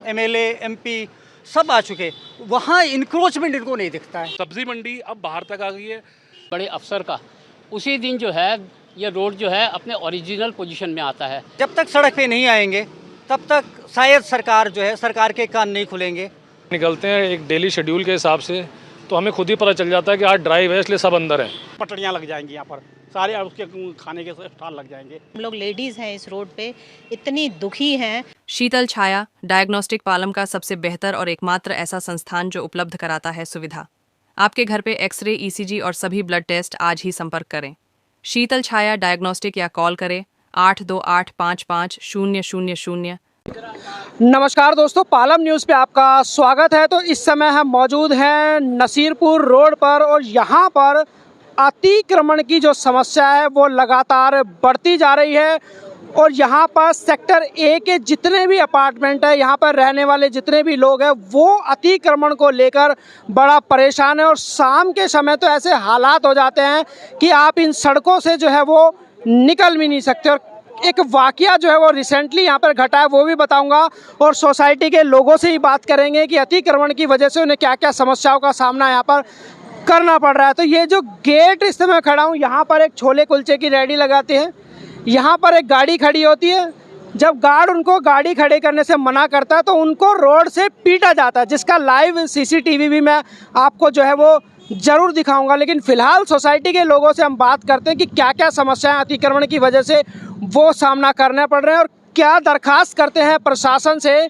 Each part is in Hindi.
एमएलए, एमपी सब आ चुके, वहाँ इंक्रोचमेंट इनको नहीं दिखता है। सब्जी मंडी अब बाहर तक आ गई है। बड़े अफसर का उसी दिन जो है ये रोड जो है अपने ओरिजिनल पोजीशन में आता है। जब तक सड़क पे नहीं आएंगे तब तक शायद सरकार के कान नहीं खुलेंगे। निकलते हैं एक डेली शेड्यूल के हिसाब से, तो हमें खुद ही पता चल जाता है कि आज ड्राइव है, इसलिए सब अंदर हैं। पटरियाँ लग जाएंगी यहाँ पर, सारे उसके खाने के स्टॉल लग जाएंगे। हम लोग लेडीज हैं इस रोड पे, इतनी दुखी हैं। शीतल छाया डायग्नोस्टिक पालम का सबसे बेहतर और एकमात्र ऐसा संस्थान जो उपलब्ध कराता है सुविधा। आपके घर पे एक्सरे, ईसीजी और सभी ब्लड टेस्ट आज ही संपर्क करें। शीतल छाया डायग्नोस्टिक या कॉल करें 82855000। नमस्कार दोस्तों, पालम न्यूज़ पे आपका स्वागत है। तो इस समय हम मौजूद हैं नसीरपुर रोड पर और यहाँ पर अतिक्रमण की जो समस्या है वो लगातार बढ़ती जा रही है। और यहाँ पर सेक्टर ए के जितने भी अपार्टमेंट है, यहाँ पर रहने वाले जितने भी लोग हैं वो अतिक्रमण को लेकर बड़ा परेशान है। और शाम के समय तो ऐसे हालात हो जाते हैं कि आप इन सड़कों से जो है वो निकल भी नहीं सकते। और एक वाकया जो है वो रिसेंटली यहाँ पर घटा है, वो भी बताऊंगा। और सोसाइटी के लोगों से ही बात करेंगे कि अतिक्रमण की वजह से उन्हें क्या क्या समस्याओं का सामना यहाँ पर करना पड़ रहा है। तो ये जो गेट इस समय खड़ा हूँ, यहाँ पर एक छोले कुलचे की रेडी लगाते हैं, यहाँ पर एक गाड़ी खड़ी होती है। जब गार्ड उनको गाड़ी खड़े करने से मना करता है तो उनको रोड से पीटा जाता है, जिसका लाइव सीसीटीवी भी मैं आपको जो है वो ज़रूर दिखाऊंगा। लेकिन फ़िलहाल सोसाइटी के लोगों से हम बात करते हैं कि क्या क्या समस्याएं अतिक्रमण की वजह से वो सामना करने पड़ रहे हैं और क्या दरखास्त करते हैं प्रशासन से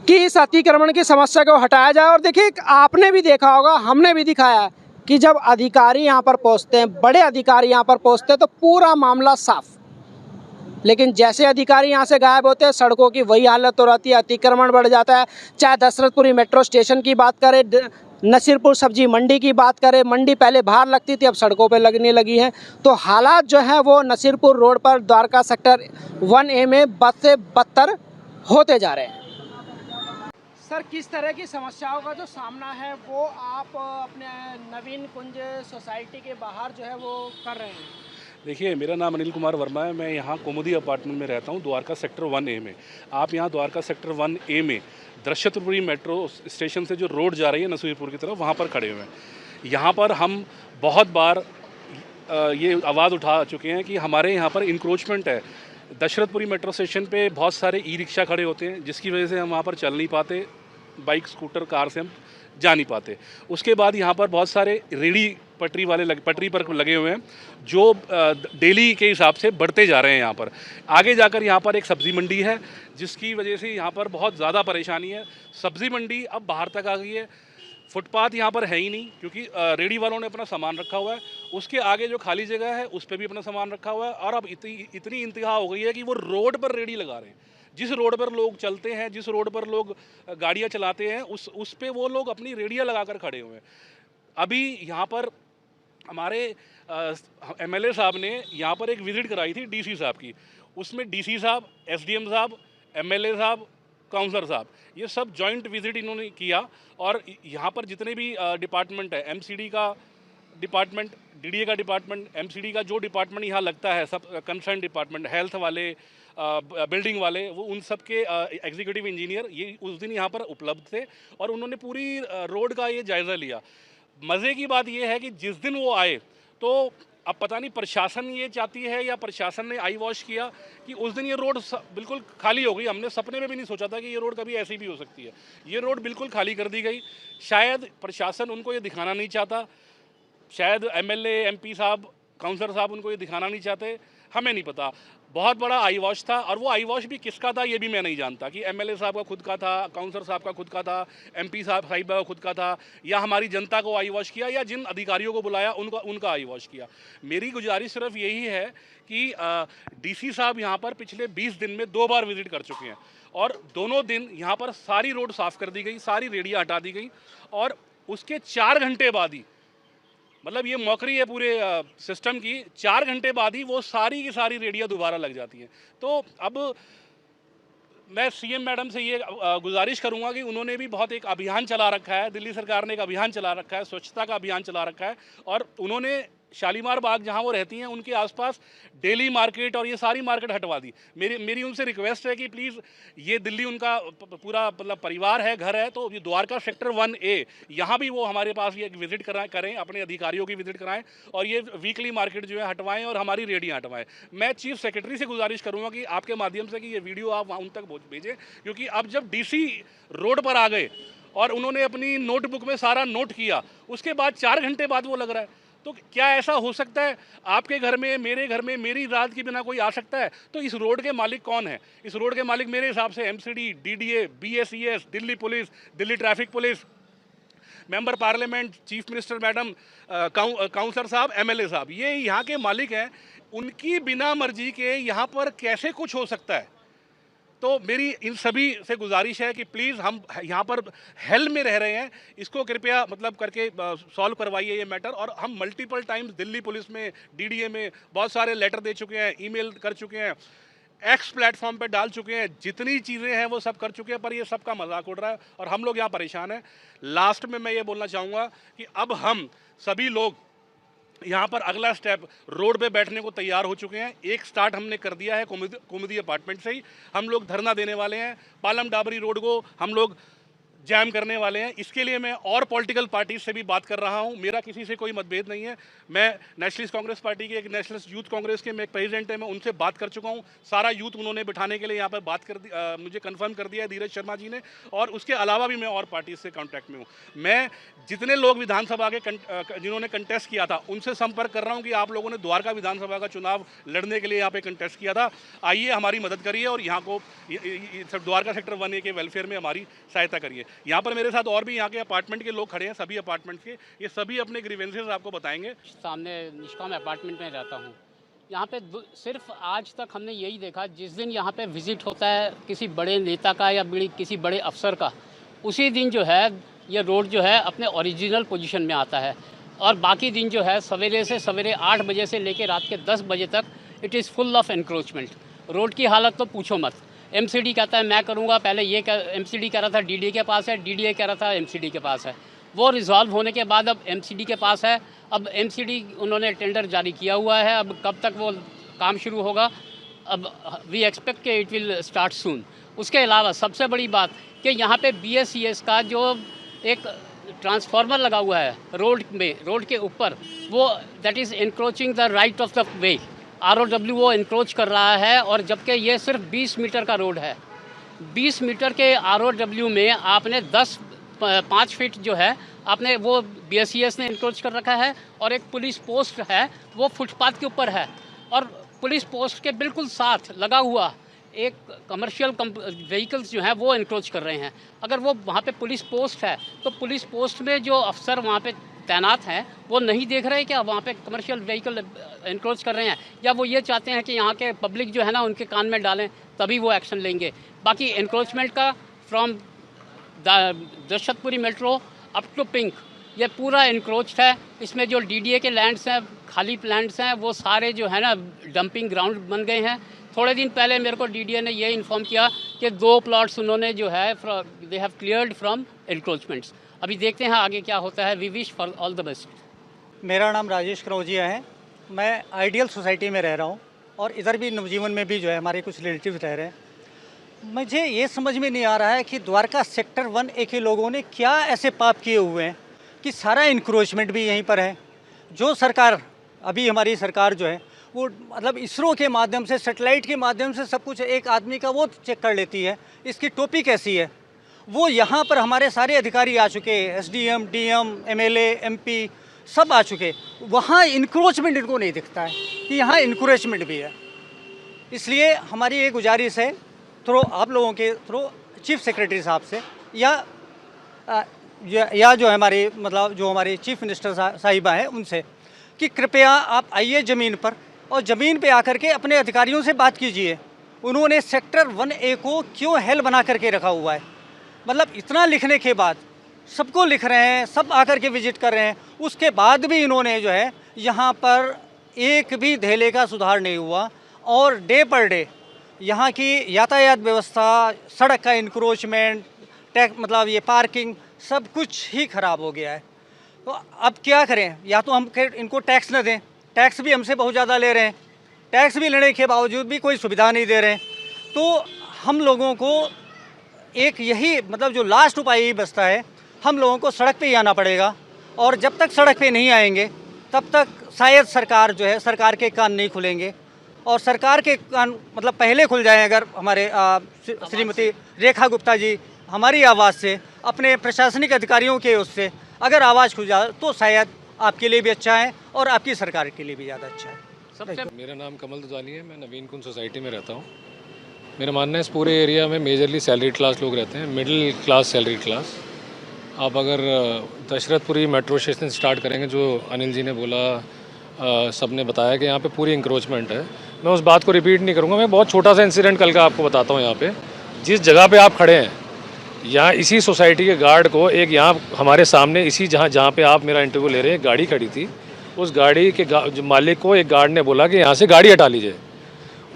कि इस अतिक्रमण की समस्या को हटाया जाए। और देखिए, आपने भी देखा होगा, हमने भी दिखाया है कि जब अधिकारी यहाँ पर पहुँचते हैं, बड़े अधिकारी यहाँ पर पहुँचते हैं तो पूरा मामला साफ। लेकिन जैसे अधिकारी यहाँ से गायब होते हैं, सड़कों की वही हालत हो रहती है, अतिक्रमण बढ़ जाता है। चाहे दशरथपुरी मेट्रो स्टेशन की बात करें, नसीरपुर सब्जी मंडी की बात करें, मंडी पहले बाहर लगती थी, अब सड़कों पे लगने लगी हैं। तो हालात जो है वो नसीरपुर रोड पर द्वारका सेक्टर 1A में बद से बदतर होते जा रहे हैं। सर, किस तरह की समस्याओं का जो सामना है वो आप अपने नवीन कुंज सोसाइटी के बाहर जो है वो कर रहे हैं? देखिए, मेरा नाम अनिल कुमार वर्मा है। मैं यहाँ कुमुदी अपार्टमेंट में रहता हूँ, द्वारका सेक्टर 1A में। आप यहाँ द्वारका सेक्टर 1A में दशरथपुरी मेट्रो स्टेशन से जो रोड जा रही है नसीरपुर की तरफ, वहाँ पर खड़े हुए हैं। यहाँ पर हम बहुत बार ये आवाज़ उठा चुके हैं कि हमारे यहाँ पर इंक्रोचमेंट है। दशरथपुरी मेट्रो स्टेशन पे बहुत सारे ई रिक्शा खड़े होते हैं, जिसकी वजह से हम वहाँ पर चल नहीं पाते, बाइक, स्कूटर, कार से हम जा नहीं पाते। उसके बाद यहाँ पर बहुत सारे रेडी पटरी पर लगे हुए हैं, जो डेली के हिसाब से बढ़ते जा रहे हैं। यहाँ पर आगे जाकर यहाँ पर एक सब्ज़ी मंडी है, जिसकी वजह से यहाँ पर बहुत ज़्यादा परेशानी है। सब्ज़ी मंडी अब बाहर तक आ गई है। फुटपाथ यहाँ पर है ही नहीं, क्योंकि रेडी वालों ने अपना सामान रखा हुआ है। उसके आगे जो खाली जगह है उस पर भी अपना सामान रखा हुआ है। और अब इतनी इंतहा हो गई है कि वो रोड पर रेडी लगा रहे हैं। जिस रोड पर लोग चलते हैं, जिस रोड पर लोग गाड़ियाँ चलाते हैं, उस पे वो लोग अपनी रेडियाँ लगाकर खड़े हुए हैं। अभी यहाँ पर हमारे एमएलए साहब ने यहाँ पर एक विज़िट कराई थी डीसी साहब की। उसमें डीसी साहब, एसडीएम साहब, एमएलए साहब, काउंसलर साहब, ये सब जॉइंट विज़िट इन्होंने किया। और यहाँ पर जितने भी डिपार्टमेंट है, एमसीडी का डिपार्टमेंट, डीडीए का डिपार्टमेंट, एमसीडी का जो डिपार्टमेंट यहाँ लगता है, सब कंसर्न डिपार्टमेंट, हेल्थ वाले, बिल्डिंग वाले, वो उन सब के एग्जीक्यूटिव इंजीनियर ये उस दिन यहाँ पर उपलब्ध थे और उन्होंने पूरी रोड का ये जायज़ा लिया। मज़े की बात ये है कि जिस दिन वो आए तो अब पता नहीं प्रशासन ये चाहती है या प्रशासन ने आई वॉश किया कि उस दिन ये रोड बिल्कुल खाली हो गई। हमने सपने में भी नहीं सोचा था कि ये रोड कभी ऐसी भी हो सकती है। ये रोड बिल्कुल खाली कर दी गई। शायद प्रशासन उनको ये दिखाना नहीं चाहता, शायद एमएलए, एमपी साहब, काउंसलर साहब उनको ये दिखाना नहीं चाहते, हमें नहीं पता। बहुत बड़ा आई वॉश था, और वो आई वॉश भी किसका था ये भी मैं नहीं जानता कि एमएलए साहब का खुद का था, काउंसलर साहब का खुद का था, एमपी साहब का खुद का था, या हमारी जनता को आई वॉश किया, या जिन अधिकारियों को बुलाया उनका आई वॉश किया। मेरी गुजारिश सिर्फ यही है कि डीसी साहब यहाँ पर पिछले 20 दिन में 2 बार विजिट कर चुके हैं और दोनों दिन यहाँ पर सारी रोड साफ़ कर दी गई, सारी रेडियाँ हटा दी गई। और उसके 4 घंटे बाद ही, मतलब ये मौकरी है पूरे सिस्टम की, 4 घंटे बाद ही वो सारी की सारी रेडियाँ दोबारा लग जाती हैं। तो अब मैं सीएम मैडम से ये गुजारिश करूंगा कि उन्होंने भी बहुत एक अभियान चला रखा है, दिल्ली सरकार ने एक अभियान चला रखा है, स्वच्छता का अभियान चला रखा है, और उन्होंने शालीमार बाग जहाँ वो रहती हैं उनके आसपास डेली मार्केट और ये सारी मार्केट हटवा दी। मेरी उनसे रिक्वेस्ट है कि प्लीज़, ये दिल्ली उनका पूरा मतलब परिवार है, घर है, तो ये द्वारका सेक्टर 1A यहाँ भी वो हमारे पास ये विज़िट करें, अपने अधिकारियों की विज़िट कराएं और ये वीकली मार्केट जो है हटवाएं और हमारी रेडियाँ हटवाएं। मैं चीफ सेक्रेटरी से गुजारिश करूँगा कि आपके माध्यम से कि ये वीडियो आप उन तक भेजें, क्योंकि अब जब DC रोड पर आ गए और उन्होंने अपनी नोटबुक में सारा नोट किया, उसके बाद 4 घंटे बाद वो लग रहा है, तो क्या ऐसा हो सकता है आपके घर में, मेरे घर में, मेरी रात के बिना कोई आ सकता है? तो इस रोड के मालिक कौन है? इस रोड के मालिक मेरे हिसाब से MCD, DDA, BSES, Delhi police, Delhi traffic police, member parliament, chief minister madam, councillor साहब, MLA साहब, ये यहाँ के मालिक हैं। उनकी बिना मर्जी के यहाँ पर कैसे कुछ हो सकता है? तो मेरी इन सभी से गुजारिश है कि प्लीज़, हम यहाँ पर हेल में रह रहे हैं, इसको कृपया मतलब करके सॉल्व करवाइए ये मैटर। और हम मल्टीपल टाइम्स दिल्ली पुलिस में, DDA में बहुत सारे लेटर दे चुके हैं, ईमेल कर चुके हैं, X प्लेटफॉर्म पे डाल चुके हैं, जितनी चीज़ें हैं वो सब कर चुके हैं, पर ये सब का मजाक उड़ रहा है और हम लोग यहाँ परेशान हैं। लास्ट में मैं ये बोलना चाहूँगा कि अब हम सभी लोग यहाँ पर अगला स्टेप रोड पे बैठने को तैयार हो चुके हैं। एक स्टार्ट हमने कर दिया है कुमुदी अपार्टमेंट से ही, हम लोग धरना देने वाले हैं। पालम डाबरी रोड को हम लोग जैम करने वाले हैं। इसके लिए मैं और पॉलिटिकल पार्टीज से भी बात कर रहा हूं। मेरा किसी से कोई मतभेद नहीं है। मैं नेशनलिस्ट कांग्रेस पार्टी के, एक नेशनलिस्ट यूथ कांग्रेस के मैं एक प्रेसिडेंट है, मैं उनसे बात कर चुका हूं। सारा यूथ उन्होंने बिठाने के लिए यहाँ पर बात कर दी, मुझे कंफर्म कर दिया है धीरज शर्मा जी ने। और उसके अलावा भी मैं और पार्टीज से कॉन्टैक्ट में हूँ। मैं जितने लोग विधानसभा के जिन्होंने कंटेस्ट किया था उनसे संपर्क कर रहा हूँ कि आप लोगों ने द्वारका विधानसभा का चुनाव लड़ने के लिए यहाँ पे कंटेस्ट किया था, आइए हमारी मदद करिए और यहाँ को द्वारका सेक्टर 1A के वेलफेयर में हमारी सहायता करिए। यहाँ पर मेरे साथ और भी यहाँ के अपार्टमेंट के लोग खड़े हैं, सभी अपार्टमेंट के, ये सभी अपने ग्रीवेंसेस आपको बताएंगे। सामने निष्काम अपार्टमेंट में रहता हूँ। यहाँ पे सिर्फ आज तक हमने यही देखा, जिस दिन यहाँ पे विज़िट होता है किसी बड़े नेता का या किसी बड़े अफसर का, उसी दिन जो है ये रोड जो है अपने ओरिजिनल पोजीशन में आता है। और बाकी दिन जो है सवेरे से सवेरे 8 बजे से लेकर रात के 10 बजे तक it is full of encroachment. Road की हालत तो पूछो मत। MCD कहता है मैं करूँगा, पहले ये MCD कह रहा था DDA के पास है, DDA कह रहा था MCD के पास है। वो रिजॉल्व होने के बाद अब MCD के पास है। अब MCD उन्होंने टेंडर जारी किया हुआ है, अब कब तक वो काम शुरू होगा, अब वी एक्सपेक्ट कि इट विल स्टार्ट सून। उसके अलावा सबसे बड़ी बात कि यहाँ पे BSES का जो एक ट्रांसफार्मर लगा हुआ है रोड में, रोड के ऊपर, वो that is encroaching the right of the way. ROW वो इंक्रोच कर रहा है। और जबकि ये सिर्फ 20 मीटर का रोड है, 20 मीटर के ROW में आपने 5 फीट जो है आपने वो BSES ने इंक्रोच कर रखा है। और एक पुलिस पोस्ट है वो फुटपाथ के ऊपर है, और पुलिस पोस्ट के बिल्कुल साथ लगा हुआ एक कमर्शियल व्हीकल्स जो हैं वो इंक्रोच कर रहे हैं। अगर वो वहाँ पे पुलिस पोस्ट है तो पुलिस पोस्ट में जो अफसर वहाँ पे तैनात हैं वो नहीं देख रहे क्या वहाँ पे कमर्शियल व्हीकल इंक्रोच कर रहे हैं, या वो ये चाहते हैं कि यहाँ के पब्लिक जो है ना उनके कान में डालें तभी वो एक्शन लेंगे। बाकी इंक्रोचमेंट का from Dashrathpuri metro up to pink ये पूरा इंक्रोच्ड है। इसमें जो DDA के लैंड्स हैं, खाली लैंड्स हैं, वो सारे जो है ना डंपिंग ग्राउंड बन गए हैं। थोड़े दिन पहले मेरे को DDA ने ये इन्फॉर्म किया कि 2 प्लॉट्स उन्होंने जो है they have cleared from encroachments. अभी देखते हैं आगे क्या होता है। We wish for all the best. मेरा नाम राजेश करौजिया है। मैं आइडियल सोसाइटी में रह रहा हूँ और इधर भी नवजीवन में भी जो है हमारे कुछ रिलेटिव्स रह रहे हैं। मुझे ये समझ में नहीं आ रहा है कि द्वारका सेक्टर 1A के लोगों ने क्या ऐसे पाप किए हुए हैं कि सारा इंक्रोचमेंट भी यहीं पर है। जो सरकार, अभी हमारी सरकार जो है वो मतलब इसरो के माध्यम से, सेटेलाइट के माध्यम से सब कुछ एक आदमी का वो चेक कर लेती है, इसकी टोपी कैसी है। वो यहाँ पर हमारे सारे अधिकारी आ चुके हैं, SDM, DM, MLA, MP सब आ चुके। वहाँ इंक्रोचमेंट इनको नहीं दिखता है कि यहाँ इंक्रोचमेंट भी है। इसलिए हमारी ये गुजारिश है थ्रू आप लोगों के थ्रू चीफ सेक्रेटरी साहब से या जो हमारे मतलब जो हमारे चीफ मिनिस्टर साहिबा हैं उनसे कि कृपया आप आइए ज़मीन पर और ज़मीन पे आकर के अपने अधिकारियों से बात कीजिए। उन्होंने सेक्टर 1A को क्यों हेल बना करके रखा हुआ है। मतलब इतना लिखने के बाद सबको लिख रहे हैं, सब आकर के विजिट कर रहे हैं, उसके बाद भी इन्होंने जो है यहाँ पर एक भी धेले का सुधार नहीं हुआ। और डे पर डे यहाँ की यातायात व्यवस्था, सड़क का इंक्रोचमेंट, मतलब ये पार्किंग सब कुछ ही ख़राब हो गया है। तो अब क्या करें, या तो हम इनको टैक्स न दें, टैक्स भी हमसे बहुत ज़्यादा ले रहे हैं, टैक्स भी लेने के बावजूद भी कोई सुविधा नहीं दे रहे हैं। तो हम लोगों को एक यही मतलब जो लास्ट उपाय यही बचता है, हम लोगों को सड़क पे ही आना पड़ेगा। और जब तक सड़क पे नहीं आएंगे तब तक शायद सरकार जो है, सरकार के कान नहीं खुलेंगे। और सरकार के कान मतलब पहले खुल जाएं अगर हमारे श्रीमती रेखा गुप्ता जी हमारी आवाज़ से, अपने प्रशासनिक अधिकारियों के उससे अगर आवाज़ खुल जाए तो शायद आपके लिए भी अच्छा है और आपकी सरकार के लिए भी ज़्यादा अच्छा है। सबसे मेरा नाम कमल दुधाली है, मैं नवीन कुंज सोसाइटी में रहता हूँ। मेरा मानना है इस पूरे एरिया में मेजरली सैलरी क्लास लोग रहते हैं, मिडिल क्लास सैलरी क्लास। आप अगर दशरथपुरी मेट्रो स्टेशन स्टार्ट करेंगे, जो अनिल जी ने बोला, सब ने बताया कि यहाँ पे पूरी इंक्रोचमेंट है, मैं उस बात को रिपीट नहीं करूँगा। मैं बहुत छोटा सा इंसिडेंट कल का आपको बताता हूँ। यहाँ पे जिस जगह पे आप खड़े हैं, यहाँ इसी सोसाइटी के गार्ड को एक यहाँ हमारे सामने इसी जहाँ पे आप मेरा इंटरव्यू ले रहे हैं, गाड़ी खड़ी थी, उस गाड़ी के जो मालिक को एक गार्ड ने बोला कि यहाँ से गाड़ी हटा लीजिए।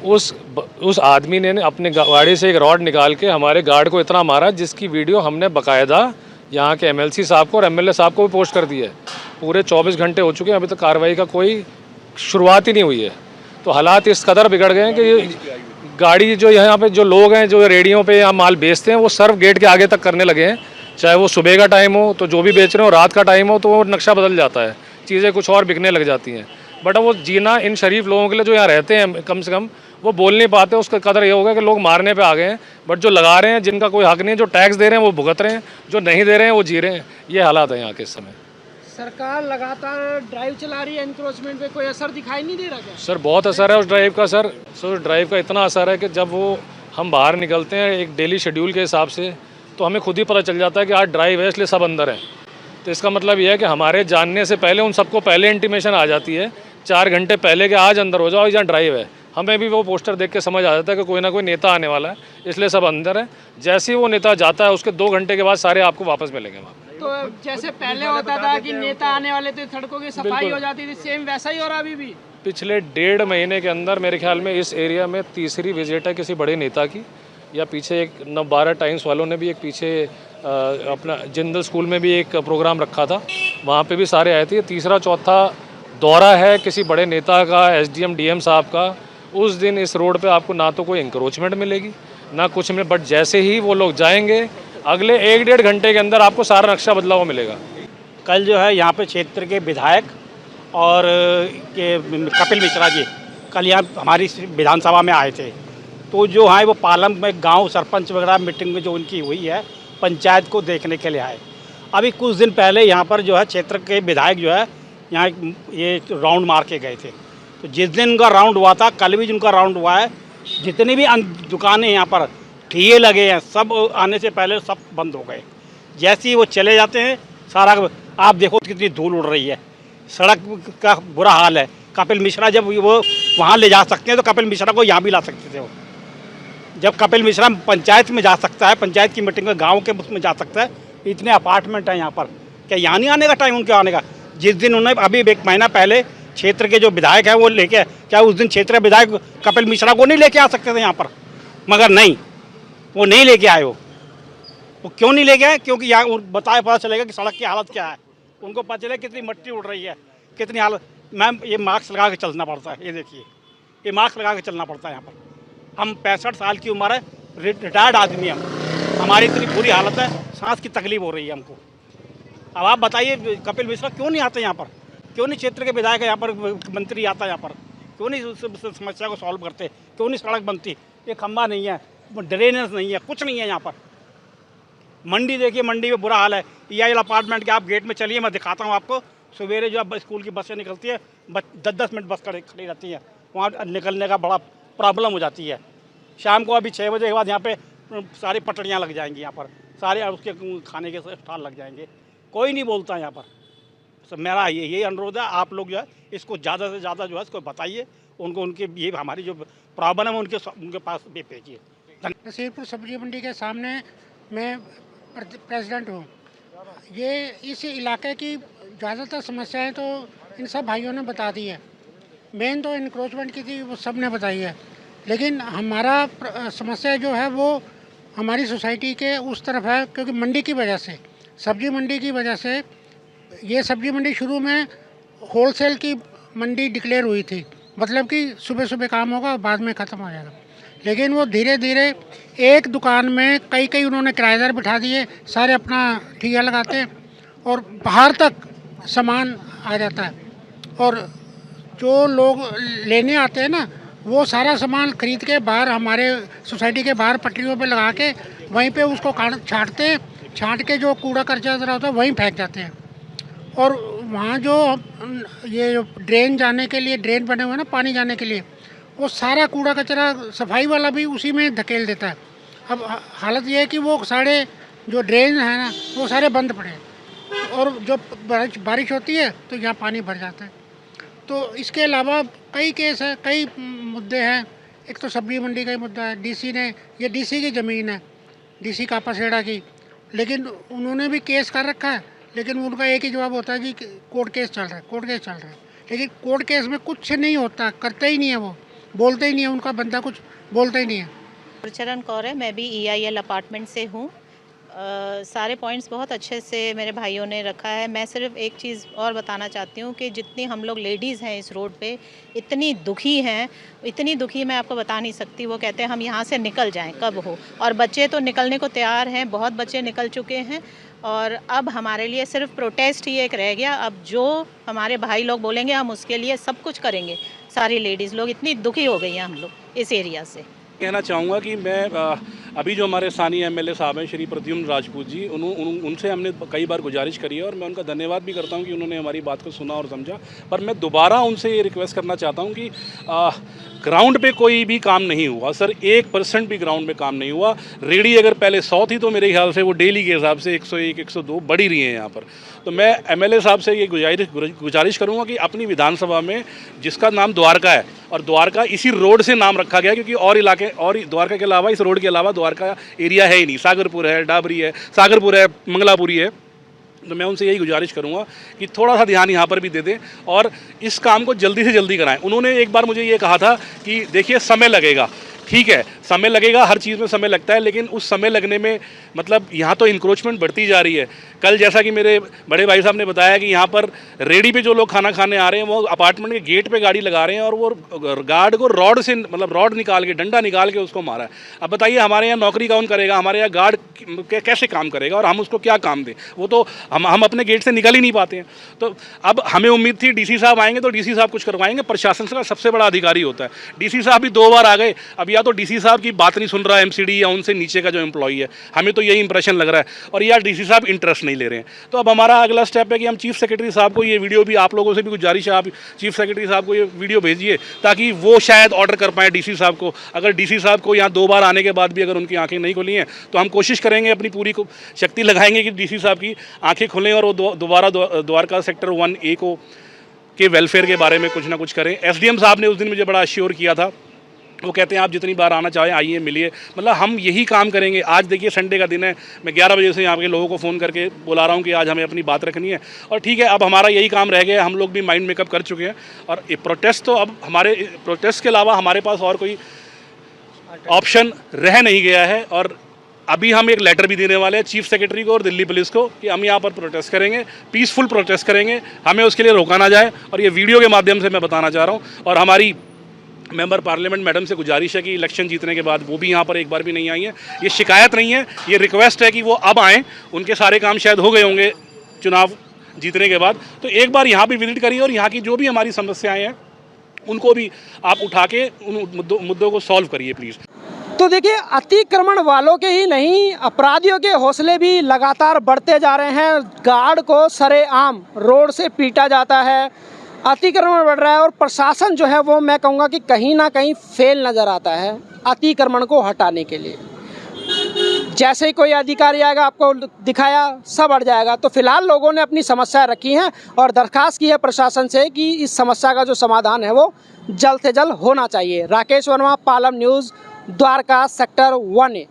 उस आदमी ने अपने गाड़ी से एक रॉड निकाल के हमारे गार्ड को इतना मारा, जिसकी वीडियो हमने बाकायदा यहाँ के एमएलसी साहब को और एमएलए साहब को भी पोस्ट कर दी है। पूरे 24 घंटे हो चुके हैं, अभी तक कार्रवाई का कोई शुरुआत ही नहीं हुई है। तो हालात इस कदर बिगड़ गए हैं कि ये गाड़ी जो यहाँ पे जो लोग हैं जो रेडियो पे यहाँ माल बेचते हैं, वो सर्व गेट के आगे तक करने लगे हैं। चाहे वो सुबह का टाइम हो तो जो भी बेच रहे हो, रात का टाइम हो तो वो नक्शा बदल जाता है, चीज़ें कुछ और बिकने लग जाती हैं। बट वो जीना इन शरीफ लोगों के लिए जो यहाँ रहते हैं, कम से कम वो बोल नहीं पाते, उसका कदर ये होगा कि लोग मारने पे आ गए हैं। बट जो लगा रहे हैं, जिनका कोई हक नहीं, जो टैक्स दे रहे हैं वो भुगत रहे हैं, जो नहीं दे रहे हैं वो जी रहे हैं। ये हालात है यहाँ के इस समय। सरकार लगातार ड्राइव चला रही है, एनक्रोचमेंट पे कोई असर दिखाई नहीं दे रहा क्या? सर बहुत असर है उस ड्राइव का। सर ड्राइव का इतना असर है कि जब वो हम बाहर निकलते हैं एक डेली शेड्यूल के हिसाब से, तो हमें खुद ही पता चल जाता है कि आज ड्राइव है, इसलिए सब अंदर हैं। तो इसका मतलब ये है कि हमारे जानने से पहले उन सबको पहले इंटीमेशन आ जाती है 4 घंटे पहले कि आज अंदर हो जाओ, यहाँ ड्राइव है। हमें भी वो पोस्टर देख के समझ आ जाता है कि कोई ना कोई नेता आने वाला है, इसलिए सब अंदर है। जैसे ही वो नेता जाता है, उसके 2 घंटे के बाद सारे आपको वापस मिलेंगे वहाँ। तो जैसे पहले होता था कि नेता आने वाले थे, सड़कों की सफाई हो जाती थी, सेम वैसा ही हो रहा अभी भी? पिछले 1.5 महीने के अंदर मेरे ख्याल में इस एरिया में तीसरी विजिट है किसी बड़े नेता की। या पीछे एक 12 टाइम्स वालों ने भी एक पीछे अपना जिंदल स्कूल में भी एक प्रोग्राम रखा था, वहाँ पे भी सारे आए थे। तीसरा चौथा दौरा है किसी बड़े नेता का, एसडीएम डीएम साहब का। उस दिन इस रोड पे आपको ना तो कोई इंक्रोचमेंट मिलेगी ना कुछ में, बट जैसे ही वो लोग जाएंगे अगले 1-1.5 घंटे के अंदर आपको सारा नक्शा बदला हुआ मिलेगा। कल जो है यहाँ पे क्षेत्र के विधायक और के कपिल मिश्रा जी कल यहाँ हमारी विधानसभा में आए थे। तो जो है वो पालम में गांव सरपंच वगैरह मीटिंग में जो उनकी हुई है, पंचायत को देखने के लिए आए। अभी कुछ दिन पहले यहाँ पर जो है क्षेत्र के विधायक जो है यहाँ ये राउंड मार के गए थे। तो जिस दिन उनका राउंड हुआ था, कल भी जिनका राउंड हुआ है, जितनी भी दुकानें यहाँ पर ठिये लगे हैं, सब आने से पहले सब बंद हो गए। जैसे ही वो चले जाते हैं, सारा आप देखो कितनी धूल उड़ रही है, सड़क का बुरा हाल है। कपिल मिश्रा जब वो वहाँ ले जा सकते हैं तो कपिल मिश्रा को यहाँ भी ला सकते थे। वो जब कपिल मिश्रा पंचायत में जा सकता है, पंचायत की मीटिंग में गाँव के उसमें जा सकता है, इतने अपार्टमेंट हैं यहाँ पर, क्या यहाँ नहीं आने का टाइम उनके आने का? जिस दिन उन्होंने अभी 1 महीना पहले क्षेत्र के जो विधायक हैं वो लेके, क्या उस दिन क्षेत्र के विधायक कपिल मिश्रा को नहीं लेके आ सकते थे यहाँ पर? मगर नहीं, वो नहीं लेके आए। वो क्यों नहीं लेके आए? क्योंकि यहाँ बताए पता चलेगा कि सड़क की हालत क्या है। उनको पता चले कितनी मिट्टी उड़ रही है, कितनी हालत। मैम ये मास्क लगा के चलना पड़ता है, ये देखिए, ये मास्क लगा के चलना पड़ता है यहाँ पर। हम 65 साल की उम्र है, रिटायर्ड आदमी हम, हमारी इतनी बुरी हालत है, सांस की तकलीफ हो रही है हमको। अब आप बताइए कपिल मिश्रा क्यों नहीं आते यहाँ पर? क्यों नहीं क्षेत्र के विधायक यहाँ पर, मंत्री आता यहाँ पर? क्यों नहीं उस समस्या को सॉल्व करते? क्यों नहीं सड़क बनती? ये खंबा नहीं है, ड्रेनेज नहीं है, कुछ नहीं है यहाँ पर। मंडी देखिए, मंडी में बुरा हाल है। EIL अपार्टमेंट के आप गेट में चलिए, मैं दिखाता हूँ आपको। सवेरे जो अब स्कूल की बसें निकलती है, 10-10 मिनट बस खड़ी रहती है, वहाँ निकलने का बड़ा प्रॉब्लम हो जाती है। शाम को अभी 6 बजे के बाद यहाँ पे सारी पटड़ियाँ लग जाएंगी, यहाँ पर सारे उसके खाने के स्टॉल लग जाएंगे। कोई नहीं बोलता यहाँ पर। तो मेरा यही अनुरोध है, आप लोग जो है इसको ज़्यादा से ज़्यादा जो है इसको बताइए, उनको उनके ये हमारी जो प्रॉब्लम है उनके पास भी भेजिए। नसीरपुर सब्जी मंडी के सामने मैं प्रेसिडेंट हूँ। ये इस इलाके की ज़्यादातर समस्याएं तो इन सब भाइयों ने बता दी है। मेन तो इंक्रोचमेंट की थी, वो सब ने बताई है। लेकिन हमारा समस्या जो है वो हमारी सोसाइटी के उस तरफ है, क्योंकि मंडी की वजह से, सब्जी मंडी की वजह से ये सब्जी मंडी शुरू में होलसेल की मंडी डिक्लेयर हुई थी, मतलब कि सुबह सुबह काम होगा बाद में ख़त्म हो जाएगा। लेकिन वो धीरे धीरे एक दुकान में कई उन्होंने किराएदार बिठा दिए, सारे अपना ठिया लगाते हैं और बाहर तक सामान आ जाता है। और जो लोग लेने आते हैं ना, वो सारा सामान खरीद के बाहर हमारे सोसाइटी के बाहर पटरियों पे लगा के वहीं पे उसको छांटते हैं, छांट के जो कूड़ा कचरा होता है वहीं फेंक जाते हैं। और वहाँ जो ये जो ड्रेन जाने के लिए ड्रेन बने हुए हैं ना पानी जाने के लिए, वो सारा कूड़ा कचरा सफाई वाला भी उसी में धकेल देता है। अब हालत ये है कि वो सारे जो ड्रेन है ना वो सारे बंद पड़े हैं और जो बारिश होती है तो यहाँ पानी भर जाता है। तो इसके अलावा कई केस है, कई मुद्दे हैं। एक तो सब्जी मंडी का ही मुद्दा है। डीसी ने, ये डीसी की ज़मीन है, डीसी कापासेड़ा की, लेकिन उन्होंने भी केस कर रखा है, लेकिन उनका एक ही जवाब होता है कि कोर्ट केस चल रहा है, कोर्ट केस चल रहा है। लेकिन कोर्ट केस में कुछ नहीं होता, करते ही नहीं है, वो बोलते ही नहीं है, उनका बंदा कुछ बोलता ही नहीं है। गुरचरण कौर है, मैं भी EIL अपार्टमेंट से हूँ। सारे पॉइंट्स बहुत अच्छे से मेरे भाइयों ने रखा है। मैं सिर्फ एक चीज़ और बताना चाहती हूँ कि जितनी हम लोग लेडीज़ हैं इस रोड पे, इतनी दुखी हैं, इतनी दुखी मैं आपको बता नहीं सकती। वो कहते हैं हम यहाँ से निकल जाएं, कब हो। और बच्चे तो निकलने को तैयार हैं, बहुत बच्चे निकल चुके हैं। और अब हमारे लिए सिर्फ प्रोटेस्ट ही एक रह गया। अब जो हमारे भाई लोग बोलेंगे हम उसके लिए सब कुछ करेंगे। सारी लेडीज़ लोग इतनी दुखी हो गई हैं हम लोग इस एरिया से। कहना चाहूँगा कि मैं अभी जो हमारे स्थानीय MLA साहब हैं श्री प्रद्युम्न राजपूत जी, उनसे हमने कई बार गुजारिश करी है और मैं उनका धन्यवाद भी करता हूं कि उन्होंने हमारी बात को सुना और समझा। पर मैं दोबारा उनसे ये रिक्वेस्ट करना चाहता हूं कि ग्राउंड पे कोई भी काम नहीं हुआ सर, 1% भी ग्राउंड में काम नहीं हुआ। रेडी अगर पहले 100 थी तो मेरे ख्याल से वो डेली के हिसाब से 101, 102 बढ़ी रही हैं यहाँ पर। तो मैं MLA साहब से ये गुजारिश करूँगा कि अपनी विधानसभा में, जिसका नाम द्वारका है और द्वारका इसी रोड से नाम रखा गया क्योंकि और इलाके और द्वारका के अलावा, इस रोड के अलावा द्वारका एरिया है ही नहीं। सागरपुर है, डाबरी है, सागरपुर है, मंगलापुरी है। तो मैं उनसे यही गुजारिश करूंगा कि थोड़ा सा ध्यान यहाँ पर भी दे दें और इस काम को जल्दी से जल्दी कराएं। उन्होंने एक बार मुझे ये कहा था कि देखिए समय लगेगा, ठीक है समय लगेगा, हर चीज़ में समय लगता है, लेकिन उस समय लगने में मतलब यहाँ तो इंक्रोचमेंट बढ़ती जा रही है। कल जैसा कि मेरे बड़े भाई साहब ने बताया कि यहाँ पर रेडी पे जो लोग खाना खाने आ रहे हैं वो अपार्टमेंट के गेट पे गाड़ी लगा रहे हैं और वो गार्ड को रॉड से, मतलब रॉड निकाल के, डंडा निकाल के उसको मारा है। अब बताइए हमारे यहाँ नौकरी कौन करेगा, हमारे यहाँ गार्ड कैसे काम करेगा और हम उसको क्या काम दें? वो तो हम अपने गेट से निकल ही नहीं पाते हैं। तो अब हमें उम्मीद थी DC साहब आएंगे तो DC साहब कुछ करवाएंगे। प्रशासन का सबसे बड़ा अधिकारी होता है। DC साहब भी 2 बार आ गए, अब या तो DC साहब की बात नहीं सुन रहा है MCD या उनसे नीचे का जो एम्प्लॉई है, हमें तो यही इंप्रेशन लग रहा है। और या DC साहब इंटरेस्ट नहीं ले रहे हैं। तो अब हमारा अगला स्टेप है कि हम चीफ सेक्रेटरी साहब को ये वीडियो भी, आप लोगों से भी गुजारिश है, आप चीफ सेक्रेटरी साहब को ये वीडियो भेजिए ताकि वो शायद ऑर्डर कर पाएँ DC साहब को। अगर DC साहब को यहाँ 2 बार आने के बाद भी अगर उनकी आंखें नहीं खुली हैं तो हम कोशिश करेंगे, अपनी पूरी शक्ति लगाएंगे कि DC साहब की आंखें खुलें और वो दोबारा द्वारका सेक्टर 1A को के वेलफेयर के बारे में कुछ ना कुछ करें। SDM साहब ने उस दिन मुझे बड़ा अश्योर किया था, वो कहते हैं आप जितनी बार आना चाहें आइए, मिलिए। मतलब हम यही काम करेंगे। आज देखिए संडे का दिन है, मैं 11 बजे से यहाँ के लोगों को फ़ोन करके बुला रहा हूँ कि आज हमें अपनी बात रखनी है। और ठीक है, अब हमारा यही काम रह गया, हम लोग भी माइंड मेकअप कर चुके हैं। और ये प्रोटेस्ट तो अब हमारे प्रोटेस्ट के अलावा हमारे पास और कोई ऑप्शन रह नहीं गया है। और अभी हम एक लेटर भी देने वाले हैं चीफ सेक्रेटरी को और दिल्ली पुलिस को कि हम यहाँ पर प्रोटेस्ट करेंगे, पीसफुल प्रोटेस्ट करेंगे, हमें उसके लिए रोका ना जाए। और ये वीडियो के माध्यम से मैं बताना चाह रहा हूँ। और हमारी मेंबर पार्लियामेंट मैडम से गुजारिश है कि इलेक्शन जीतने के बाद वो भी यहाँ पर एक बार भी नहीं आई है। ये शिकायत नहीं है, ये रिक्वेस्ट है कि वो अब आएँ। उनके सारे काम शायद हो गए होंगे चुनाव जीतने के बाद, तो एक बार यहाँ भी विजिट करिए और यहाँ की जो भी हमारी समस्याएं हैं उनको भी आप उठा के उन मुद्दों को सॉल्व करिए प्लीज़। तो देखिए, अतिक्रमण वालों के ही नहीं, अपराधियों के हौसले भी लगातार बढ़ते जा रहे हैं। गार्ड को सरेआम रोड से पीटा जाता है, अतिक्रमण बढ़ रहा है और प्रशासन जो है वो, मैं कहूँगा कि कहीं ना कहीं फेल नज़र आता है अतिक्रमण को हटाने के लिए। जैसे ही कोई अधिकारी आएगा, आपको दिखाया, सब हट जाएगा। तो फिलहाल लोगों ने अपनी समस्या रखी हैं और दरख्वास्त की है प्रशासन से कि इस समस्या का जो समाधान है वो जल्द से जल्द होना चाहिए। Rakesh Verma, Palam news, Dwarka sector 1A।